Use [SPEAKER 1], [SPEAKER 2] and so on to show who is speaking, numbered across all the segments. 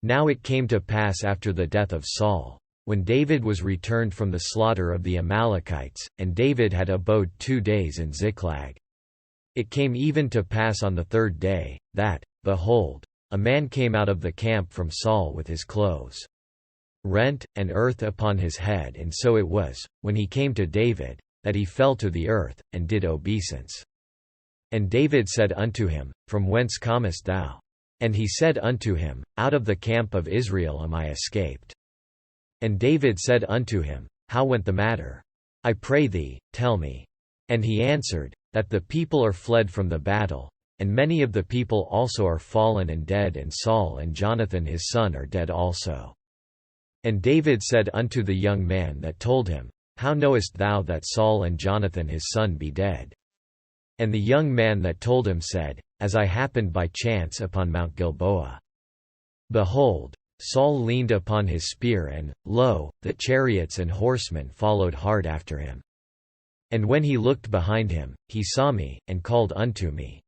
[SPEAKER 1] Now it came to pass after the death of Saul, when David was returned from the slaughter of the Amalekites, and David had abode 2 days in Ziklag. It came even to pass on the 3rd day, that, behold, a man came out of the camp from Saul with his clothes rent, and earth upon his head, and so it was, when he came to David, that he fell to the earth, and did obeisance. And David said unto him, From whence comest thou? And he said unto him, Out of the camp of Israel am I escaped. And David said unto him, How went the matter? I pray thee, tell me. And he answered, That the people are fled from the battle, and many of the people also are fallen and dead, and Saul and Jonathan his son are dead also. And David said unto the young man that told him, How knowest thou that Saul and Jonathan his son be dead? And the young man that told him said, As I happened by chance upon Mount Gilboa. Behold, Saul leaned upon his spear, and, lo, the chariots and horsemen followed hard after him. And when he looked behind him, he saw me, and called unto me.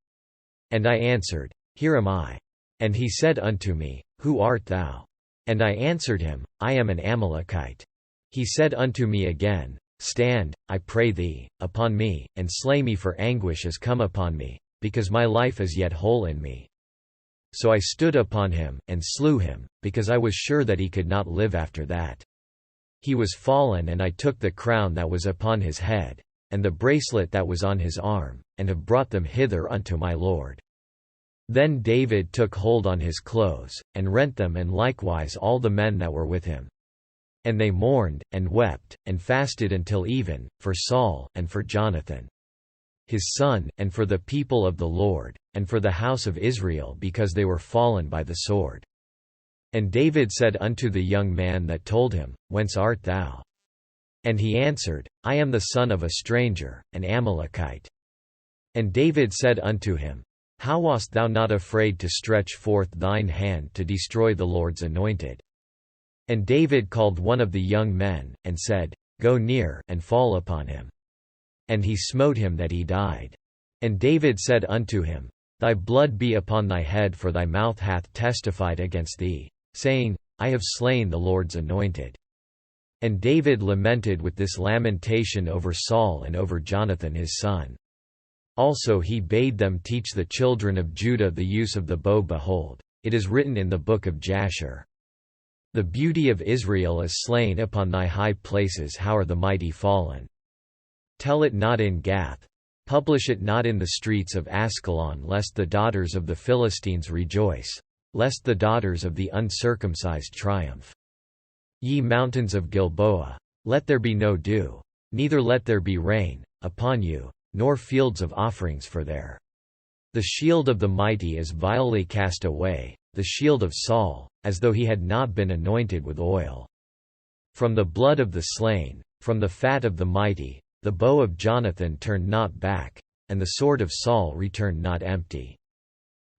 [SPEAKER 1] And I answered, Here am I. And he said unto me, Who art thou? And I answered him, I am an Amalekite. He said unto me again, Stand, I pray thee, upon me, and slay me, for anguish is come upon me, because my life is yet whole in me. So I stood upon him, and slew him, because I was sure that he could not live after that. He was fallen, and I took the crown that was upon his head, and the bracelet that was on his arm, and have brought them hither unto my lord. Then David took hold on his clothes, and rent them, and likewise all the men that were with him. And they mourned, and wept, and fasted until even, for Saul, and for Jonathan his son, and for the people of the Lord, and for the house of Israel, because they were fallen by the sword. And David said unto the young man that told him, Whence art thou? And he answered, I am the son of a stranger, an Amalekite. And David said unto him, How wast thou not afraid to stretch forth thine hand to destroy the Lord's anointed? And David called one of the young men, and said, Go near, and fall upon him. And he smote him that he died. And David said unto him, Thy blood be upon thy head, for thy mouth hath testified against thee, saying, I have slain the Lord's anointed. And David lamented with this lamentation over Saul and over Jonathan his son. Also he bade them teach the children of Judah the use of the bow. Behold, it is written in the book of Jasher, The beauty of Israel is slain upon thy high places. How are the mighty fallen? Tell it not in Gath, publish it not in the streets of Askelon, lest the daughters of the Philistines rejoice, lest the daughters of the uncircumcised triumph. Ye mountains of Gilboa, let there be no dew, neither let there be rain, upon you, nor fields of offerings, for there the shield of the mighty is vilely cast away, the shield of Saul, as though he had not been anointed with oil. From the blood of the slain, from the fat of the mighty, the bow of Jonathan turned not back, and the sword of Saul returned not empty.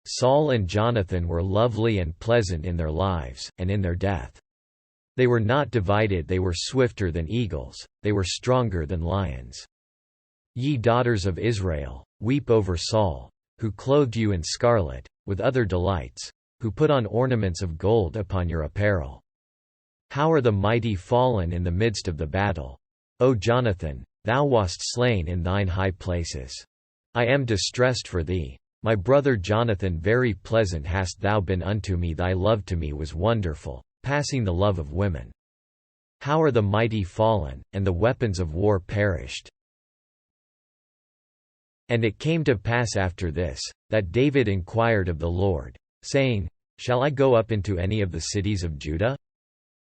[SPEAKER 1] Saul and Jonathan were lovely and pleasant in their lives, and in their death. They were not divided, they were swifter than eagles, they were stronger than lions. Ye daughters of Israel, weep over Saul, who clothed you in scarlet, with other delights, who put on ornaments of gold upon your apparel. How are the mighty fallen in the midst of the battle? O Jonathan, thou wast slain in thine high places. I am distressed for thee. My brother Jonathan, very pleasant hast thou been unto me, thy love to me was wonderful, passing the love of women. How are the mighty fallen, and the weapons of war perished? And it came to pass after this, that David inquired of the Lord, saying, Shall I go up into any of the cities of Judah?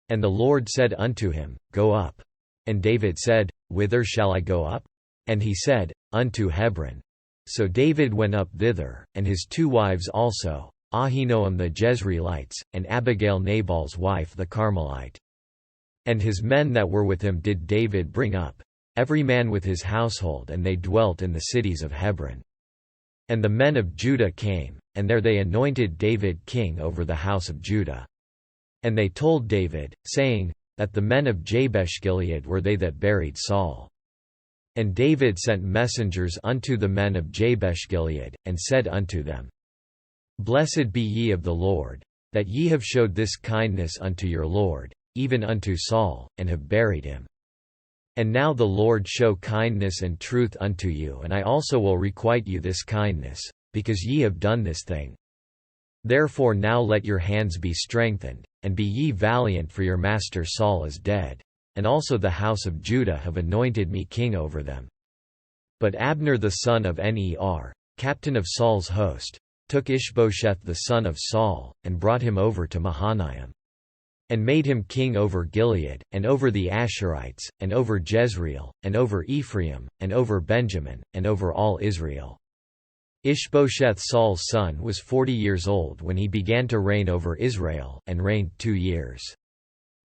[SPEAKER 1] And the Lord said unto him, Go up. And David said, Whither shall I go up? And he said, Unto Hebron. So David went up thither, and his 2 wives also, Ahinoam the Jezreelites, and Abigail Nabal's wife the Carmelite. And his men that were with him did David bring up, every man with his household, and they dwelt in the cities of Hebron. And the men of Judah came, and there they anointed David king over the house of Judah. And they told David, saying, that the men of Jabesh-Gilead were they that buried Saul. And David sent messengers unto the men of Jabesh-Gilead, and said unto them, Blessed be ye of the Lord, that ye have showed this kindness unto your lord, even unto Saul, and have buried him. And now the Lord show kindness and truth unto you, and I also will requite you this kindness, because ye have done this thing. Therefore now let your hands be strengthened, and be ye valiant, for your master Saul is dead, and also the house of Judah have anointed me king over them. But Abner the son of Ner, captain of Saul's host, took Ishbosheth the son of Saul, and brought him over to Mahanaim, and made him king over Gilead, and over the Asherites, and over Jezreel, and over Ephraim, and over Benjamin, and over all Israel. Ishbosheth Saul's son was 40 years old when he began to reign over Israel, and reigned 2 years.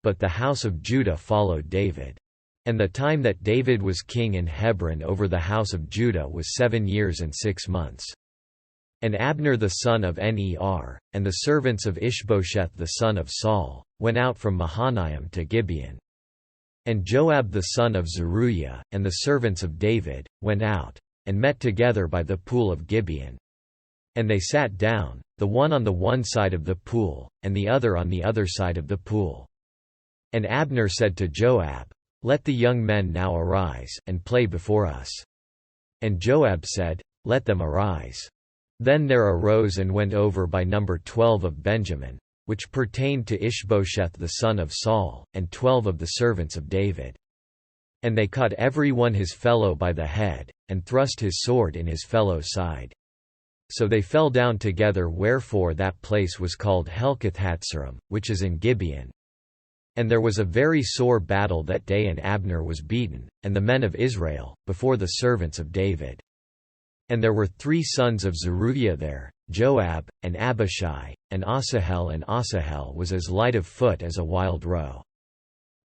[SPEAKER 1] But the house of Judah followed David. And the time that David was king in Hebron over the house of Judah was 7 years and 6 months. And Abner the son of Ner, and the servants of Ishbosheth the son of Saul, went out from Mahanaim to Gibeon. And Joab the son of Zeruiah, and the servants of David, went out, and met together by the pool of Gibeon. And they sat down, the one on the one side of the pool, and the other on the other side of the pool. And Abner said to Joab, Let the young men now arise, and play before us. And Joab said, Let them arise. Then there arose and went over by number 12 of Benjamin, which pertained to Ishbosheth the son of Saul, and 12 of the servants of David. And they caught every one his fellow by the head, and thrust his sword in his fellow's side. So they fell down together, wherefore that place was called Helkath-Hatzerim, which is in Gibeon. And there was a very sore battle that day, and Abner was beaten, and the men of Israel, before the servants of David. And there were 3 sons of Zeruiah there, Joab, and Abishai, and Asahel, and Asahel was as light of foot as a wild roe.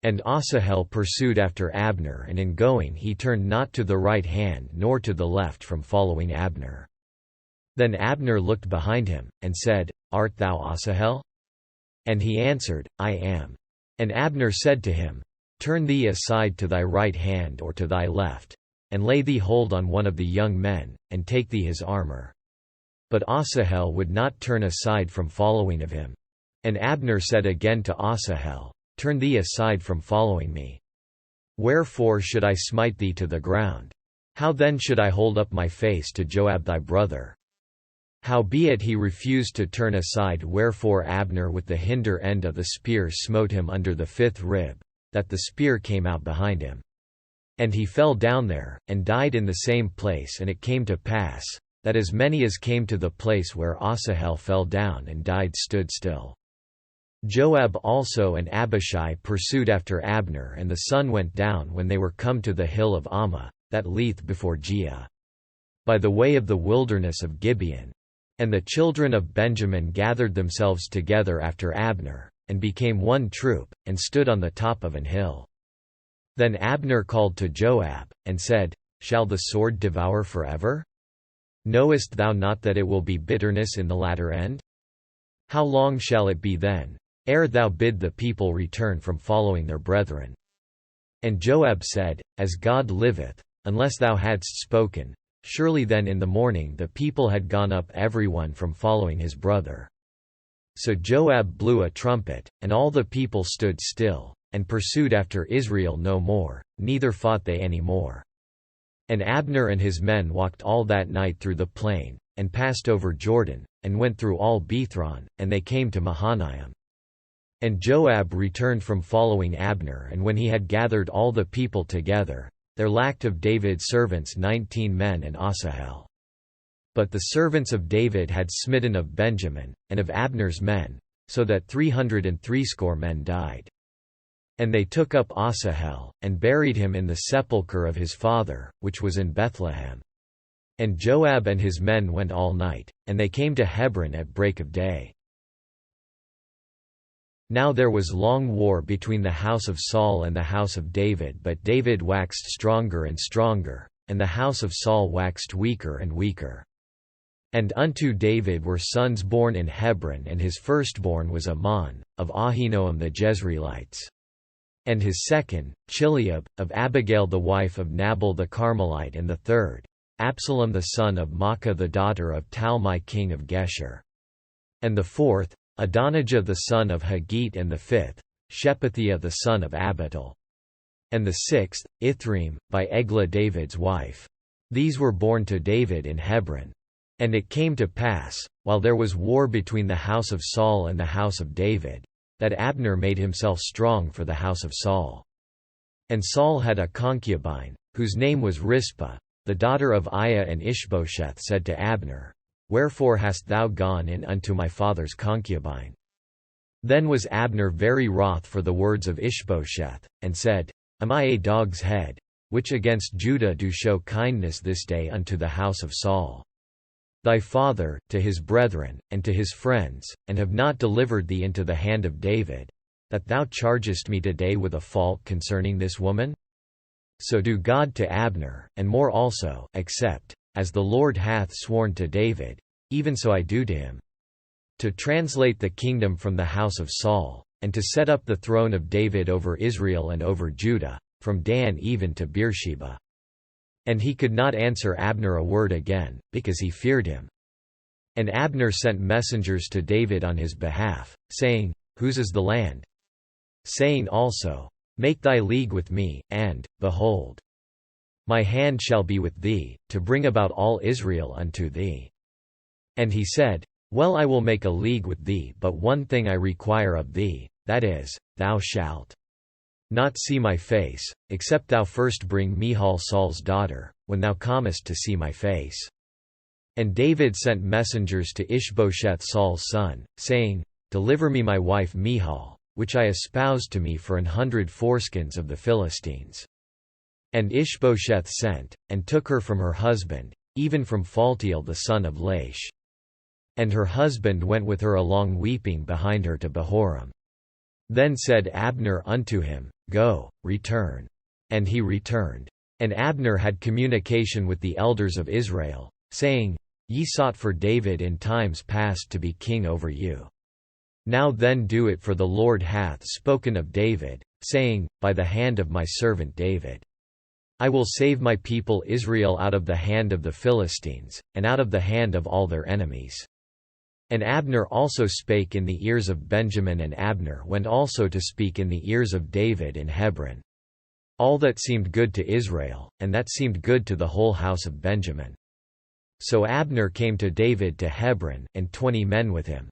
[SPEAKER 1] And Asahel pursued after Abner, and in going he turned not to the right hand nor to the left from following Abner. Then Abner looked behind him, and said, Art thou Asahel? And he answered, I am. And Abner said to him, Turn thee aside to thy right hand or to thy left, and lay thee hold on one of the young men, and take thee his armor. But Asahel would not turn aside from following of him. And Abner said again to Asahel, Turn thee aside from following me. Wherefore should I smite thee to the ground? How then should I hold up my face to Joab thy brother? Howbeit he refused to turn aside, wherefore Abner with the hinder end of the spear smote him under the 5th rib, that the spear came out behind him. And he fell down there, and died in the same place. And it came to pass, that as many as came to the place where Asahel fell down and died stood still. Joab also and Abishai pursued after Abner, and the sun went down when they were come to the hill of Ammah, that lieth before Giah, by the way of the wilderness of Gibeon. And the children of Benjamin gathered themselves together after Abner, and became one troop, and stood on the top of an hill. Then Abner called to Joab, and said, Shall the sword devour forever? Knowest thou not that it will be bitterness in the latter end? How long shall it be then, ere thou bid the people return from following their brethren? And Joab said, As God liveth, unless thou hadst spoken, surely then in the morning the people had gone up every one from following his brother. So Joab blew a trumpet, and all the people stood still, and pursued after Israel no more, neither fought they any more. And Abner and his men walked all that night through the plain, and passed over Jordan, and went through all Bethron, and they came to Mahanaim. And Joab returned from following Abner, and when he had gathered all the people together, there lacked of David's servants 19 men and Asahel. But the servants of David had smitten of Benjamin, and of Abner's men, so that 360 men died. And they took up Asahel, and buried him in the sepulchre of his father, which was in Bethlehem. And Joab and his men went all night, and they came to Hebron at break of day. Now there was long war between the house of Saul and the house of David, but David waxed stronger and stronger, and the house of Saul waxed weaker and weaker. And unto David were sons born in Hebron, and his firstborn was Amnon, of Ahinoam the Jezreelites. And his second, Chileab, of Abigail the wife of Nabal the Carmelite, and the third, Absalom the son of Maacah the daughter of Talmai king of Geshur. And the fourth, Adonijah the son of Haggith, and the 5th, Shephatiah the son of Abital. And the 6th, Ithream, by Eglah David's wife. These were born to David in Hebron. And it came to pass, while there was war between the house of Saul and the house of David, that Abner made himself strong for the house of Saul. And Saul had a concubine, whose name was Rizpah, the daughter of Aiah, and Ishbosheth said to Abner, "Wherefore hast thou gone in unto my father's concubine?" Then was Abner very wroth for the words of Ishbosheth, and said, Am I a dog's head, which against Judah do show kindness this day unto the house of Saul? Thy father, to his brethren, and to his friends, and have not delivered thee into the hand of David, that thou chargest me today with a fault concerning this woman? So do God to Abner, and more also, except, as the Lord hath sworn to David, even so I do to him. To translate the kingdom from the house of Saul, and to set up the throne of David over Israel and over Judah, from Dan even to Beersheba. And he could not answer Abner a word again, because he feared him. And Abner sent messengers to David on his behalf, saying, Whose is the land? Saying also, Make thy league with me, and, behold, my hand shall be with thee, to bring about all Israel unto thee. And he said, Well, I will make a league with thee, but one thing I require of thee, that is, thou shalt not see my face, except thou first bring Michal Saul's daughter, when thou comest to see my face. And David sent messengers to Ishbosheth Saul's son, saying, Deliver me my wife Michal, which I espoused to me for 100 foreskins of the Philistines. And Ishbosheth sent, and took her from her husband, even from Phaltiel the son of Laish. And her husband went with her along weeping behind her to Bahurim. Then said Abner unto him, Go, return. And he returned. And Abner had communication with the elders of Israel, saying, Ye sought for David in times past to be king over you. Now then do it, for the Lord hath spoken of David, saying, By the hand of my servant David, I will save my people Israel out of the hand of the Philistines, and out of the hand of all their enemies. And Abner also spake in the ears of Benjamin, and Abner went also to speak in the ears of David in Hebron. All that seemed good to Israel, and that seemed good to the whole house of Benjamin. So Abner came to David to Hebron, and 20 men with him.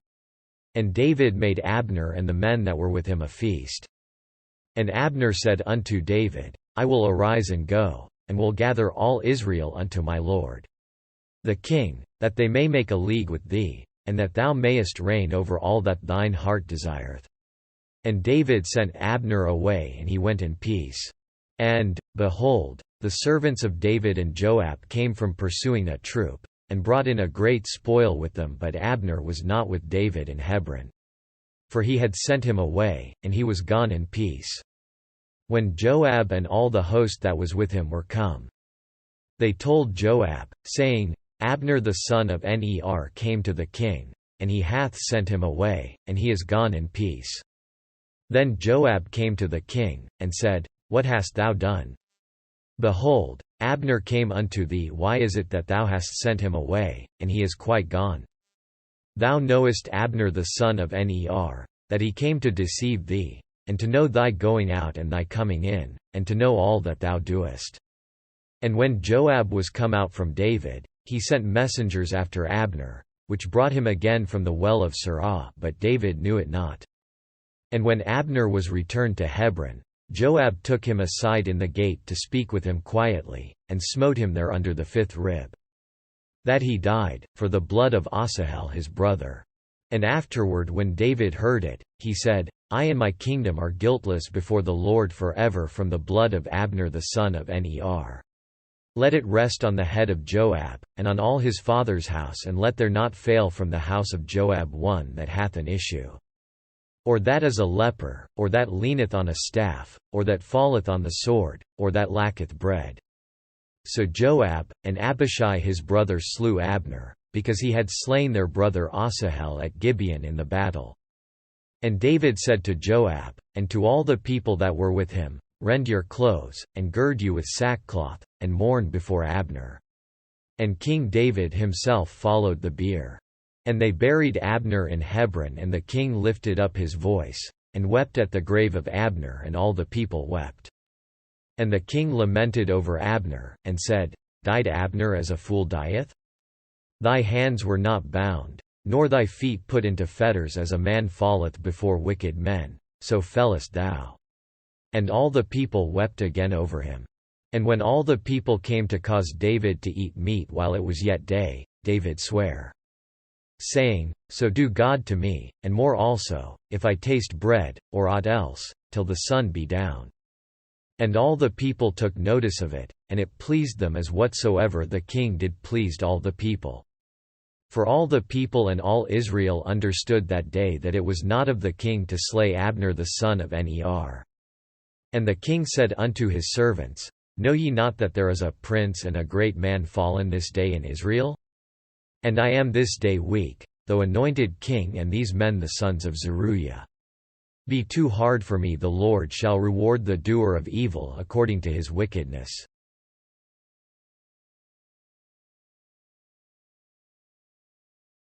[SPEAKER 1] And David made Abner and the men that were with him a feast. And Abner said unto David, I will arise and go, and will gather all Israel unto my lord the king, that they may make a league with thee, and that thou mayest reign over all that thine heart desireth. And David sent Abner away, and he went in peace. And, behold, the servants of David and Joab came from pursuing that troop, and brought in a great spoil with them, but Abner was not with David in Hebron. For he had sent him away, and he was gone in peace. When Joab and all the host that was with him were come, they told Joab, saying, Abner the son of Ner came to the king, and he hath sent him away, and he is gone in peace. Then Joab came to the king, and said, What hast thou done? Behold, Abner came unto thee. Why is it that thou hast sent him away, and he is quite gone? Thou knowest Abner the son of Ner, that he came to deceive thee, and to know thy going out and thy coming in, and to know all that thou doest. And when Joab was come out from David, he sent messengers after Abner, which brought him again from the well of Sirah, but David knew it not. And when Abner was returned to Hebron, Joab took him aside in the gate to speak with him quietly, and smote him there under the 5th rib. That he died, for the blood of Asahel his brother. And afterward when David heard it, he said, I and my kingdom are guiltless before the Lord forever from the blood of Abner the son of Ner. Let it rest on the head of Joab, and on all his father's house, and let there not fail from the house of Joab one that hath an issue. Or that is a leper, or that leaneth on a staff, or that falleth on the sword, or that lacketh bread. So Joab, and Abishai his brother slew Abner, because he had slain their brother Asahel at Gibeon in the battle. And David said to Joab, and to all the people that were with him, Rend your clothes, and gird you with sackcloth, and mourn before Abner. And King David himself followed the bier. And they buried Abner in Hebron, and the king lifted up his voice, and wept at the grave of Abner, and all the people wept. And the king lamented over Abner, and said, Died Abner as a fool dieth? Thy hands were not bound, nor thy feet put into fetters, as a man falleth before wicked men, so fellest thou. And all the people wept again over him. And when all the people came to cause David to eat meat while it was yet day, David sware, saying, So do God to me, and more also, if I taste bread, or aught else, till the sun be down. And all the people took notice of it, and it pleased them as whatsoever the king did pleased all the people. For all the people and all Israel understood that day that it was not of the king to slay Abner the son of Ner. And the king said unto his servants, Know ye not that there is a prince and a great man fallen this day in Israel? And I am this day weak, though anointed king, and these men the sons of Zeruiah. Be too hard for me, the Lord shall reward the doer of evil according to his wickedness.